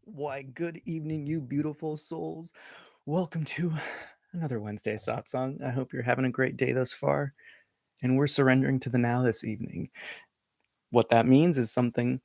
Why, good evening, you beautiful souls. Welcome to another Wednesday Satsang. I hope you're having a great day thus far, and we're surrendering to the now this evening. What that means is something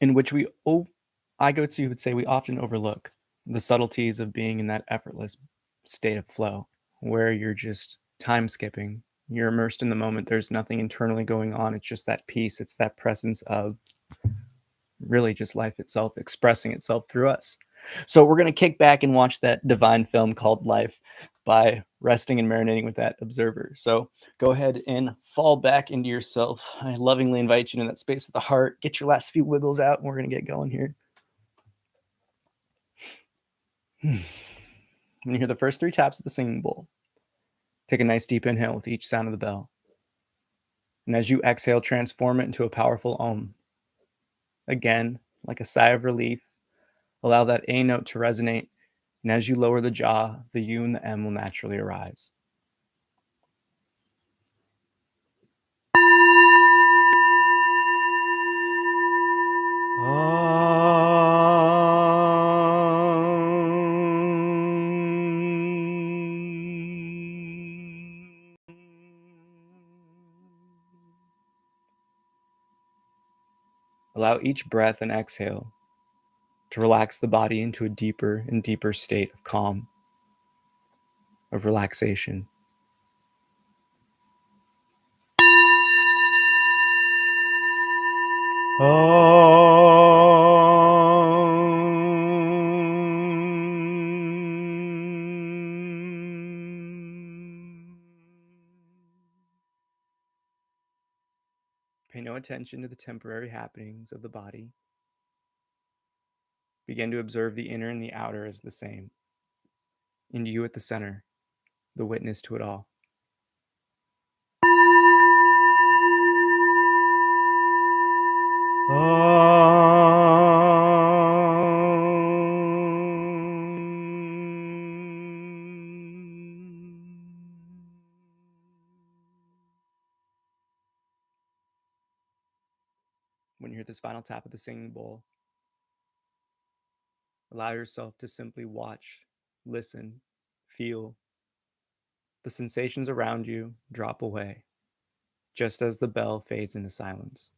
in which would say we often overlook the subtleties of being in that effortless state of flow, where you're just time skipping. You're immersed in the moment. There's nothing internally going on. It's just that peace. It's that presence of really just life itself expressing itself through us. So we're going to kick back and watch that divine film called Life by resting and marinating with that observer. So go ahead and fall back into yourself. I lovingly invite you to that space of the heart. Get your last few wiggles out, and we're going to get going here. When you hear the first 3 taps of the singing bowl, take a nice deep inhale with each sound of the bell. And as you exhale, transform it into a powerful Om. Again, like a sigh of relief, allow that A note to resonate, and as you lower the jaw, the U and the M will naturally arise. Allow each breath and exhale to relax the body into a deeper and deeper state of calm, of relaxation. Pay no attention to the temporary happenings of the body. Begin to observe the inner and the outer as the same, and you at the center, the witness to it all. When you hear this final tap of the singing bowl, allow yourself to simply watch, listen, feel. The sensations around you drop away, just as the bell fades into silence.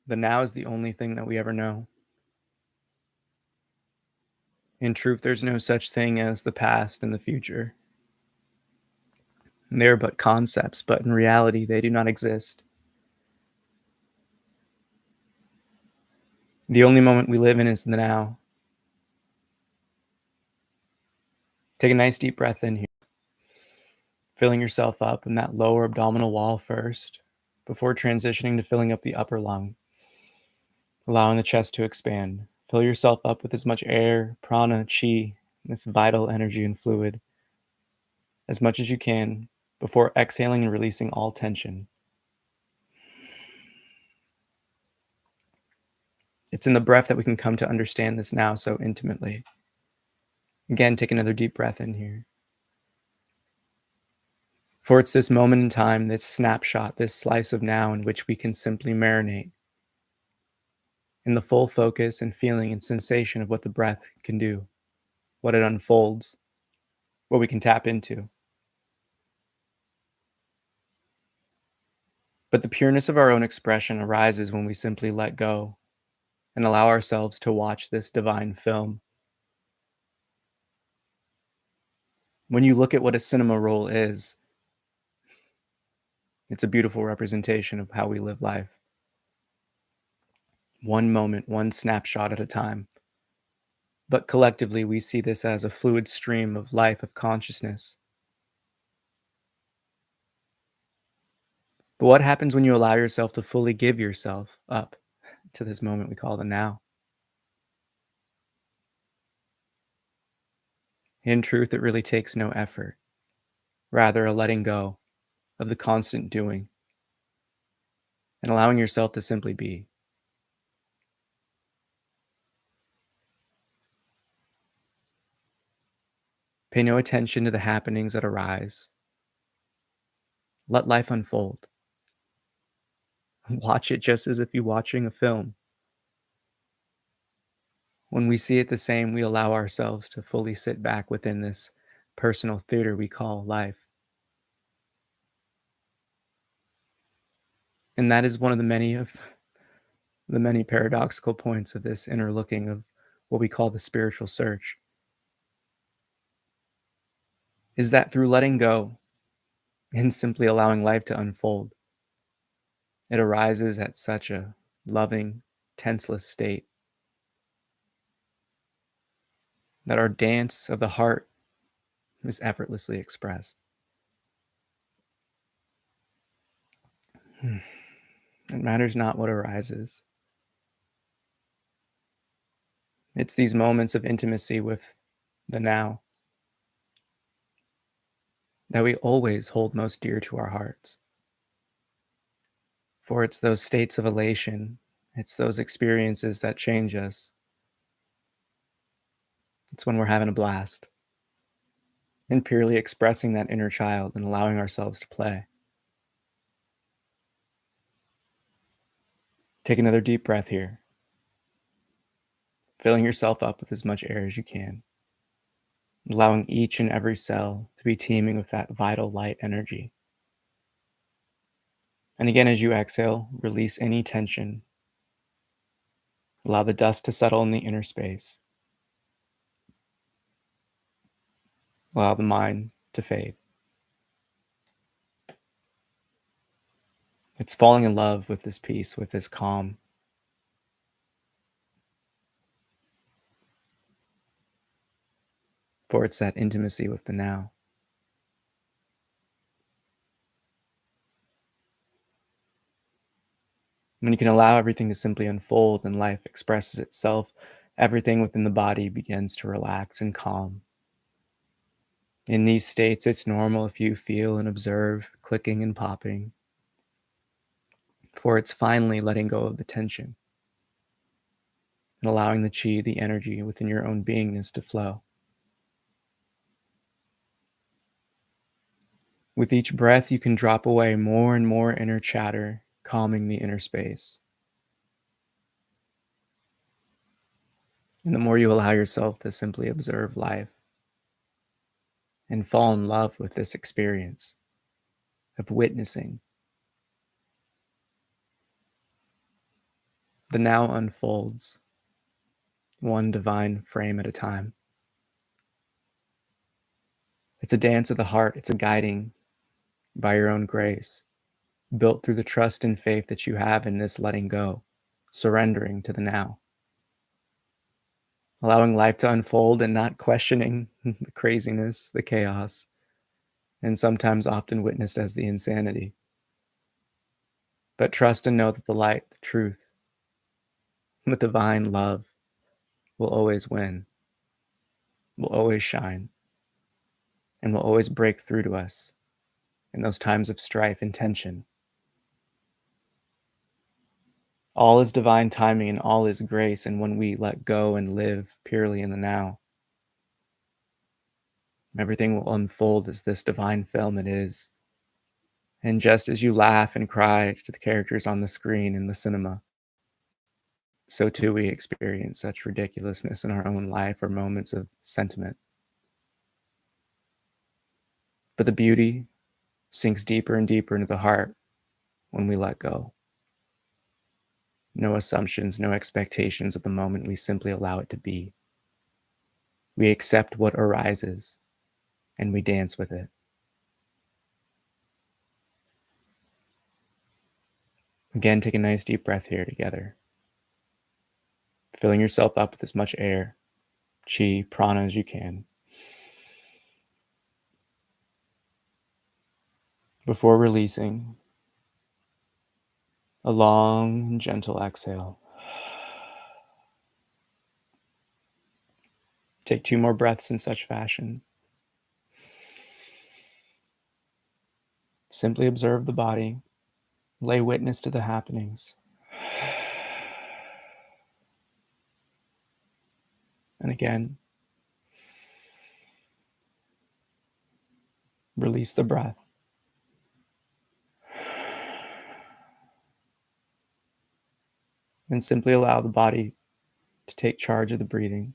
The now is the only thing that we ever know. In truth, there's no such thing as the past and the future. They are but concepts, but in reality, they do not exist. The only moment we live in is the now. Take a nice deep breath in here, filling yourself up in that lower abdominal wall first, before transitioning to filling up the upper lung, allowing the chest to expand. Fill yourself up with as much air, prana, chi, this vital energy and fluid, as much as you can, before exhaling and releasing all tension. It's in the breath that we can come to understand this now so intimately. Again, take another deep breath in here. For it's this moment in time, this snapshot, this slice of now in which we can simply marinate in the full focus and feeling and sensation of what the breath can do, what it unfolds, what we can tap into. But the pureness of our own expression arises when we simply let go and allow ourselves to watch this divine film. When you look at what a cinema roll is, it's a beautiful representation of how we live life. One moment, one snapshot at a time. But collectively, we see this as a fluid stream of life, of consciousness. But what happens when you allow yourself to fully give yourself up to this moment we call the now? In truth, it really takes no effort. rather a letting go of the constant doing and allowing yourself to simply be. Pay no attention to the happenings that arise. Let life unfold. Watch it just as if you're watching a film. When we see it the same, we allow ourselves to fully sit back within this personal theater we call life. And that is one of the many paradoxical points of this inner looking of what we call the spiritual search, is that through letting go and simply allowing life to unfold, it arises at such a loving, tenseless state that our dance of the heart is effortlessly expressed. It matters not what arises. It's these moments of intimacy with the now that we always hold most dear to our hearts. For it's those states of elation, it's those experiences that change us. It's when we're having a blast and purely expressing that inner child and allowing ourselves to play. Take another deep breath here, filling yourself up with as much air as you can, allowing each and every cell to be teeming with that vital light energy. And again, as you exhale, release any tension. Allow the dust to settle in the inner space. Allow the mind to fade. It's falling in love with this peace, with this calm. For it's that intimacy with the now. When you can allow everything to simply unfold and life expresses itself, everything within the body begins to relax and calm. In these states, it's normal if you feel and observe clicking and popping, for it's finally letting go of the tension and allowing the chi, the energy within your own beingness to flow. With each breath, you can drop away more and more inner chatter, calming the inner space. And the more you allow yourself to simply observe life and fall in love with this experience of witnessing, the now unfolds, one divine frame at a time. It's a dance of the heart. It's a guiding by your own grace, built through the trust and faith that you have in this letting go, surrendering to the now, allowing life to unfold and not questioning the craziness, the chaos, and sometimes often witnessed as the insanity. But trust and know that the light, the truth, the divine love will always win, will always shine, and will always break through to us in those times of strife and tension. All is divine timing and all is grace, and when we let go and live purely in the now, everything will unfold as this divine film it is. And just as you laugh and cry to the characters on the screen in the cinema, so too we experience such ridiculousness in our own life or moments of sentiment. But the beauty sinks deeper and deeper into the heart when we let go. No assumptions, no expectations of the moment. We simply allow it to be. We accept what arises and we dance with it. Again, take a nice deep breath here together, filling yourself up with as much air, chi, prana as you can. Before releasing, a long and gentle exhale. Take 2 more breaths in such fashion. Simply observe the body, lay witness to the happenings. And again, release the breath. And simply allow the body to take charge of the breathing.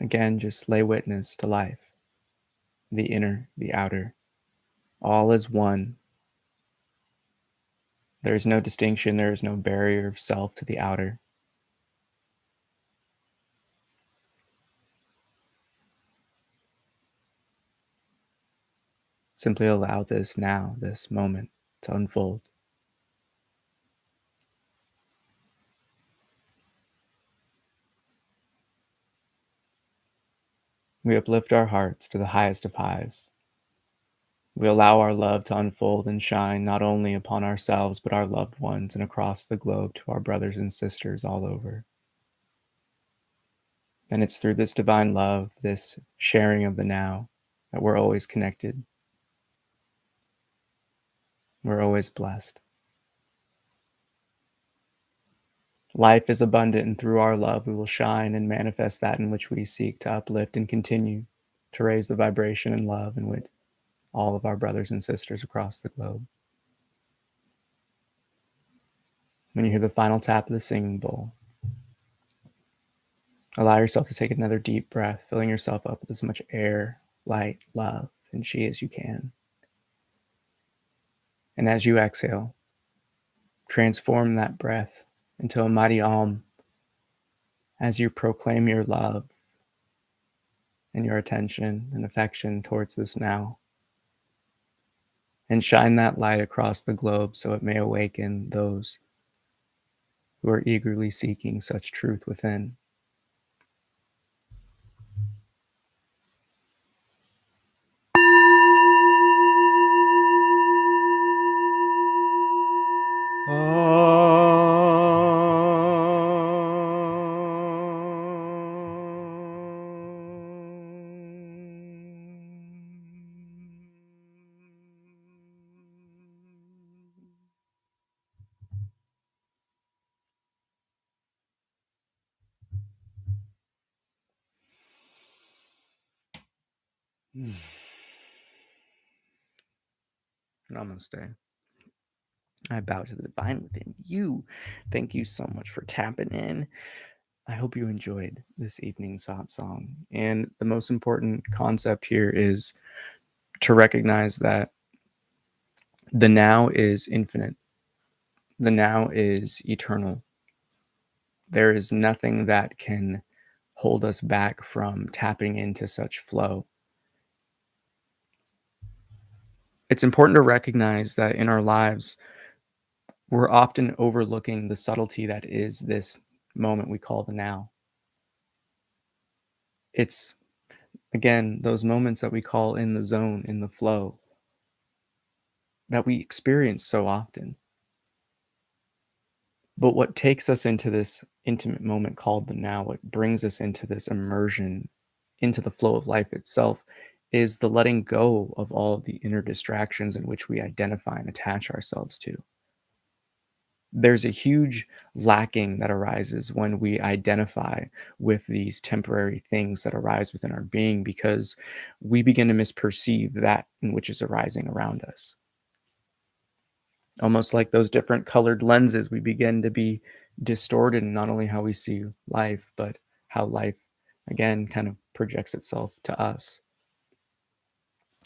Again, just lay witness to life, the inner, the outer. All is one. There is no distinction, there is no barrier of self to the outer. Simply allow this now, this moment, to unfold. We uplift our hearts to the highest of highs. We allow our love to unfold and shine not only upon ourselves, but our loved ones and across the globe to our brothers and sisters all over. And it's through this divine love, this sharing of the now, that we're always connected. We're always blessed. Life is abundant, and through our love, we will shine and manifest that in which we seek to uplift and continue to raise the vibration and love in which all of our brothers and sisters across the globe. When you hear the final tap of the singing bowl, allow yourself to take another deep breath, filling yourself up with as much air, light, love, and chi as you can. And as you exhale, transform that breath into a mighty Om as you proclaim your love and your attention and affection towards this now. And shine that light across the globe so it may awaken those who are eagerly seeking such truth within. Namaste. I bow to the divine within you. Thank you so much for tapping in. I hope you enjoyed this evening's satsang. And the most important concept here is to recognize that the now is infinite. The now is eternal. There is nothing that can hold us back from tapping into such flow. It's important to recognize that in our lives, we're often overlooking the subtlety that is this moment we call the now. It's, again, those moments that we call in the zone, in the flow, that we experience so often. But what takes us into this intimate moment called the now, what brings us into this immersion, into the flow of life itself, is the letting go of all of the inner distractions in which we identify and attach ourselves to. There's a huge lacking that arises when we identify with these temporary things that arise within our being because we begin to misperceive that in which is arising around us. Almost like those different colored lenses, we begin to be distorted in not only how we see life, but how life, again, kind of projects itself to us.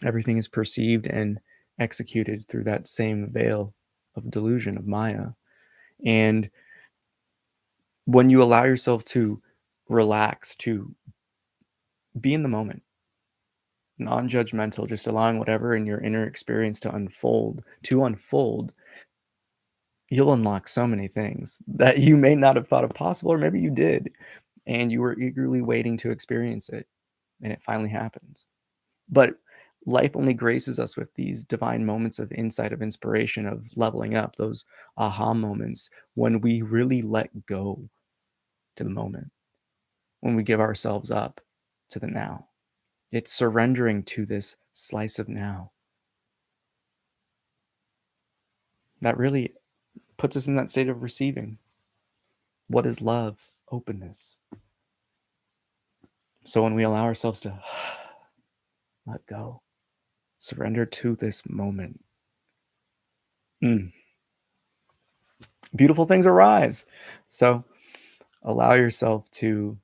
Everything is perceived and executed through that same veil of delusion, of Maya. And when you allow yourself to relax, to be in the moment, non-judgmental, just allowing whatever in your inner experience to unfold, you'll unlock so many things that you may not have thought of possible, or maybe you did, and you were eagerly waiting to experience it, and it finally happens. But life only graces us with these divine moments of insight, of inspiration, of leveling up, those aha moments, when we really let go to the moment, when we give ourselves up to the now. It's surrendering to this slice of now. That really puts us in that state of receiving. What is love? Openness. So when we allow ourselves to let go, surrender to this moment, beautiful things arise. So allow yourself to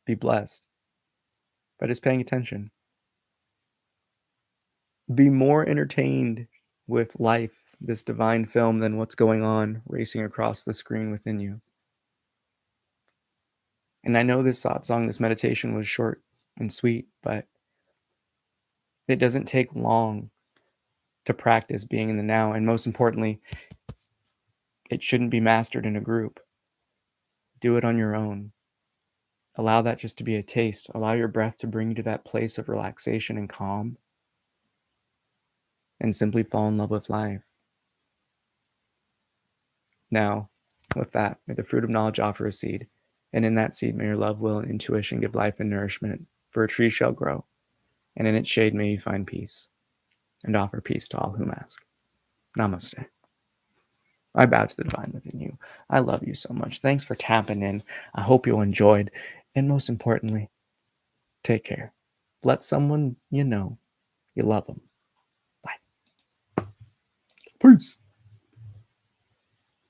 be blessed by just paying attention. Be more entertained with life, this divine film, than what's going on racing across the screen within you. And I know this satsang, this meditation was short and sweet, but it doesn't take long to practice being in the now. And most importantly, it shouldn't be mastered in a group. Do it on your own. Allow that just to be a taste. Allow your breath to bring you to that place of relaxation and calm. And simply fall in love with life. Now, with that, may the fruit of knowledge offer a seed, and in that seed may your love, will, and intuition give life and nourishment, for a tree shall grow, and in its shade may you find peace, and offer peace to all whom ask. Namaste. I bow to the divine within you. I love you so much. Thanks for tapping in. I hope you enjoyed, and most importantly, take care. Let someone you know you love them. Bye. Peace.